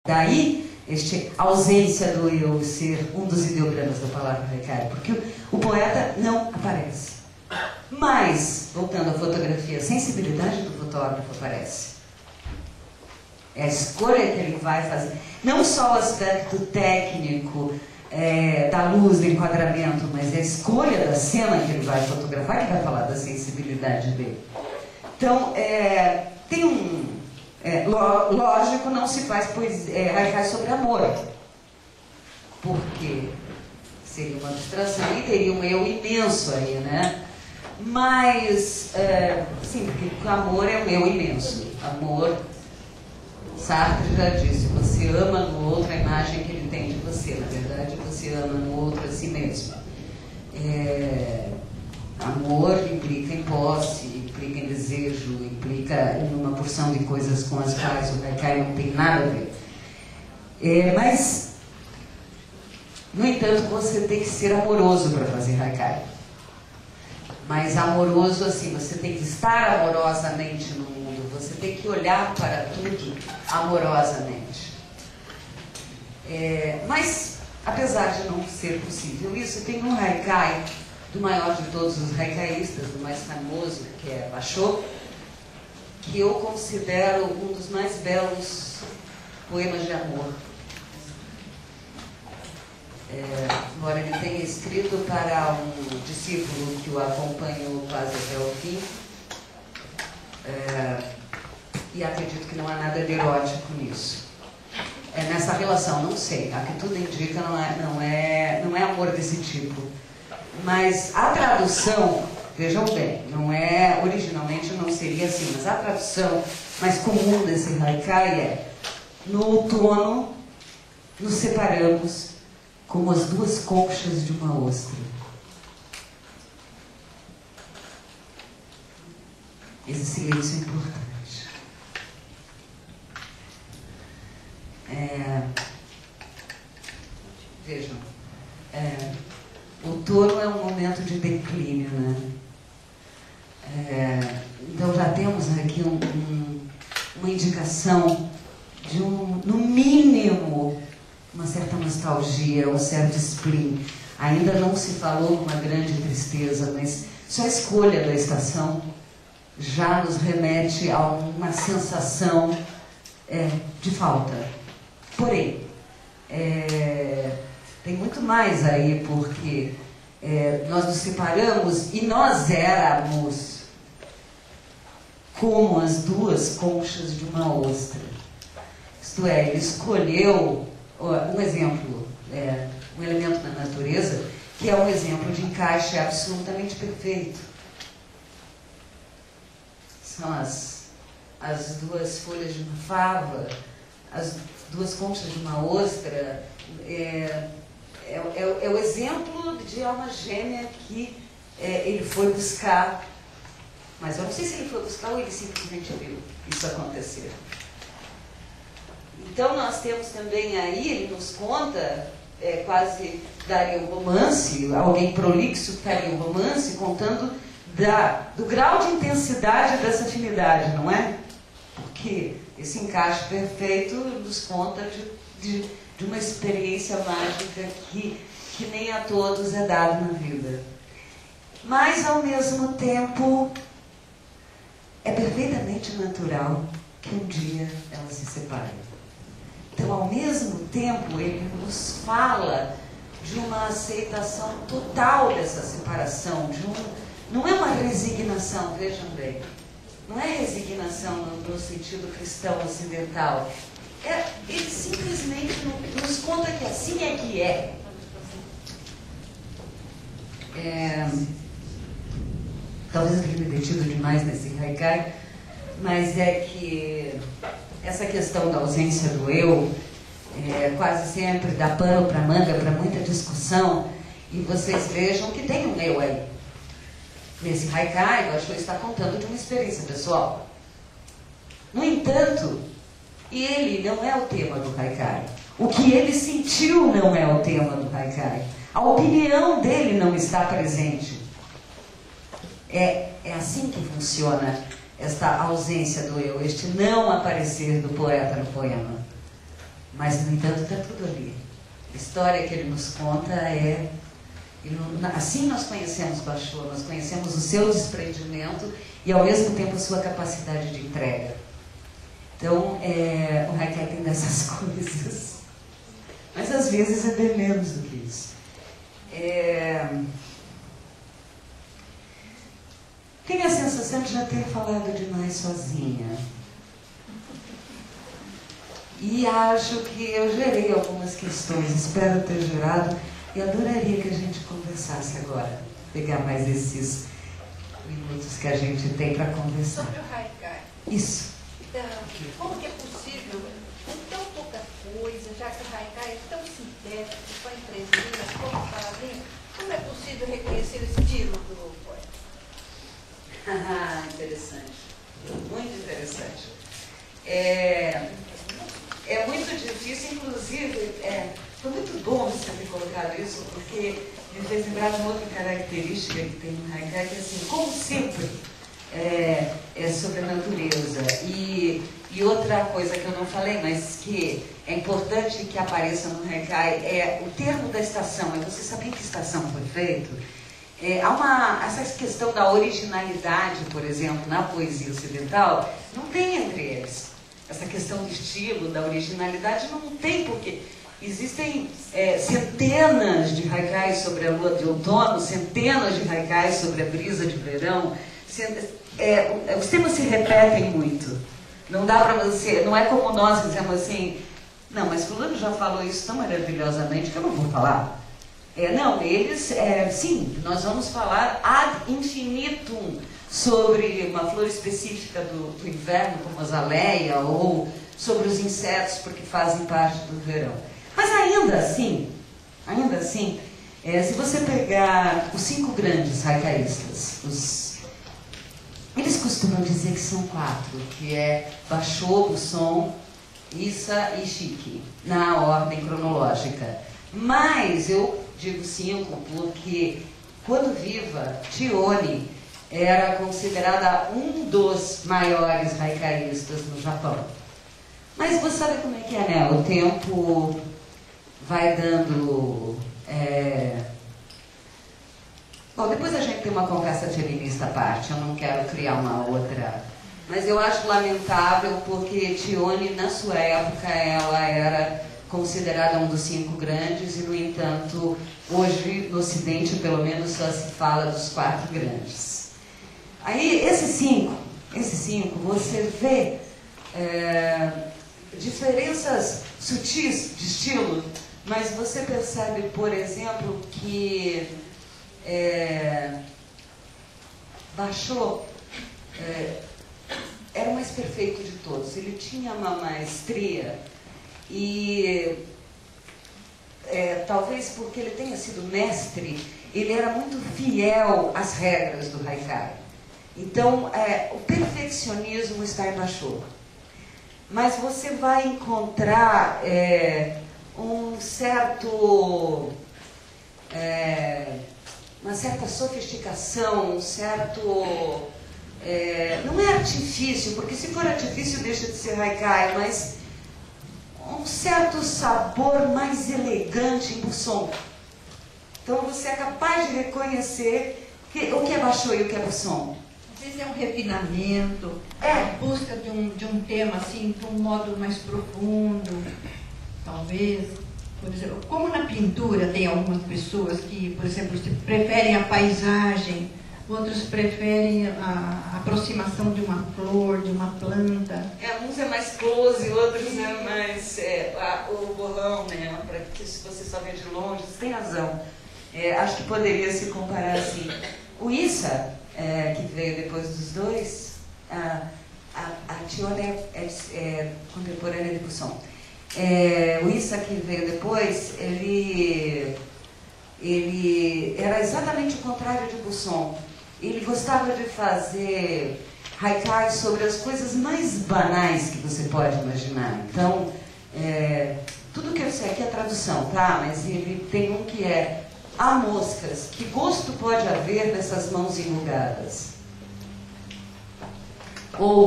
Daí, esta ausência do eu ser um dos ideogramas da palavra haikai, porque o poeta não aparece. Mas, voltando à fotografia, a sensibilidade do fotógrafo aparece. É a escolha que ele vai fazer. Não só o aspecto técnico da luz, do enquadramento, mas é a escolha da cena que ele vai fotografar que vai falar da sensibilidade dele. Então, tem um... lógico, não se faz haikai sobre amor, porque seria uma abstração e teria um eu imenso aí, né? Mas, sim, porque o amor é um eu imenso. Amor, Sartre já disse, você ama no outro a imagem que ele tem de você. Na verdade, você ama no outro a si mesmo. Amor implica em posse, implica em desejo, implica em uma porção de coisas com as quais o haikai não tem nada a ver. Mas, no entanto, você tem que ser amoroso para fazer haikai. Mas amoroso assim, você tem que estar amorosamente no mundo, você tem que olhar para tudo amorosamente. Mas, apesar de não ser possível isso, tem um haikai do maior de todos os haikaístas, do mais famoso, que é Basho, que eu considero um dos mais belos poemas de amor. Embora ele tenha escrito para um discípulo que o acompanhou quase até o fim, e acredito que não há nada de erótico nisso. Nessa relação, não sei, a que tudo indica não é amor desse tipo. Mas a tradução, vejam bem, originalmente não seria assim, mas a tradução mais comum desse haikai é: no outono nos separamos como as duas conchas de uma ostra. Esse silêncio é importante. Vejam, outono é um momento de declínio, né? Então já temos aqui uma indicação de no mínimo, uma certa nostalgia, um certo spleen. Ainda não se falou numa grande tristeza, mas só a escolha da estação já nos remete a uma sensação de falta. Porém, tem muito mais aí, porque nós nos separamos e nós éramos como as duas conchas de uma ostra. Isto é, ele escolheu um exemplo, um elemento da natureza, que é um exemplo de encaixe absolutamente perfeito. São as duas folhas de uma fava, as duas conchas de uma ostra. É o exemplo de alma gêmea que ele foi buscar. Mas eu não sei se ele foi buscar ou ele simplesmente viu isso acontecer. Então nós temos também aí, ele nos conta, quase daria um romance, alguém prolixo que faria um romance, contando do grau de intensidade dessa afinidade, não é? Porque esse encaixe perfeito nos conta de uma experiência mágica que nem a todos é dada na vida. Mas, ao mesmo tempo, é perfeitamente natural que um dia elas se separem. Então, ao mesmo tempo, ele nos fala de uma aceitação total dessa separação, não é uma resignação, vejam bem, não é resignação no sentido cristão ocidental. Ele simplesmente nos conta que assim é que é. Talvez eu tenha me detido demais nesse haikai, mas é que essa questão da ausência do eu quase sempre dá pano para manga, para muita discussão, e vocês vejam que tem um eu aí. Nesse haikai, o Basho está contando de uma experiência pessoal. No entanto, ele não é o tema do haikai. O que ele sentiu não é o tema do haikai. A opinião dele não está presente. É assim que funciona esta ausência do eu, este não aparecer do poeta no poema. Mas, no entanto, está tudo ali. A história que ele nos conta é... Assim nós conhecemos Bashar, nós conhecemos o seu desprendimento e, ao mesmo tempo, a sua capacidade de entrega. Então, o haikai tem dessas coisas. Mas, às vezes, é bem menos do que isso. Tenho a sensação de já ter falado demais sozinha. E acho que eu gerei algumas questões, espero ter gerado, e adoraria que a gente conversasse agora. Pegar mais esses minutos que a gente tem para conversar. Sobre o haikai. Isso. Como que é possível, com tão pouca coisa, já que o haikai é tão sintético, só em 3 linhas, poucas palavrinhas, como é possível reconhecer o estilo do poeta? Interessante. Muito interessante. É muito difícil, inclusive, foi muito bom você ter colocado isso, porque me fez lembrar de uma outra característica que tem no haikai, que assim, como sempre, é sobre a natureza. E outra coisa que eu não falei, mas que é importante que apareça no haikai, é o termo da estação. Você sabia que estação foi feito? Essa questão da originalidade, por exemplo, na poesia ocidental, não tem entre eles. Essa questão do estilo, da originalidade, não tem, porque existem centenas de haikais sobre a lua de outono, centenas de haikais sobre a brisa de verão. Os temas se repetem muito. Não dá para você, não é como nós dizemos assim, não, mas fulano já falou isso tão maravilhosamente que eu não vou falar. Não, eles, sim, nós vamos falar ad infinitum sobre uma flor específica do inverno, como a azaleia, ou sobre os insetos, porque fazem parte do verão. Mas ainda assim, se você pegar os 5 grandes haikaístas, eles costumam dizer que são 4, que é Bashar, Busson, Issa e Shiki, na ordem cronológica. Mas eu digo 5 porque, quando viva, Chione era considerada um dos maiores haikaístas no Japão. Mas você sabe como é que é, né? O tempo vai dando... Bom, depois a gente tem uma conversa feminista à parte, eu não quero criar uma outra... Mas eu acho lamentável porque Chione, na sua época, ela era considerada um dos 5 grandes e, no entanto, hoje, no Ocidente, pelo menos, só se fala dos 4 grandes. Aí, esses cinco, você vê diferenças sutis de estilo, mas você percebe, por exemplo, que Bashar era o mais perfeito de todos. Ele tinha uma maestria e, talvez porque ele tenha sido mestre, ele era muito fiel às regras do haikai. Então, o perfeccionismo está em Bashar. Mas você vai encontrar uma certa sofisticação, não é artifício, porque se for artifício deixa de ser haikai, mas um certo sabor mais elegante em Busson. Então você é capaz de reconhecer o que é Bashar e o que é Busson. Às vezes é um refinamento, a busca de um tema assim, de um modo mais profundo, talvez. Por exemplo, como na pintura tem algumas pessoas que, por exemplo, preferem a paisagem, outros preferem a aproximação de uma flor, de uma planta. Uns é mais close, outros é mais o borrão, né? Para que você só vê de longe. Você tem razão. Acho que poderia se comparar assim. O Issa, que veio depois dos dois, a Chione é contemporânea de Busson. O Issa, que veio depois, ele era exatamente o contrário de Busson. Ele gostava de fazer haikai sobre as coisas mais banais que você pode imaginar. Então, tudo que eu sei aqui é tradução, tá? Mas ele tem um que é: há moscas, que gosto pode haver nessas mãos enrugadas? Ou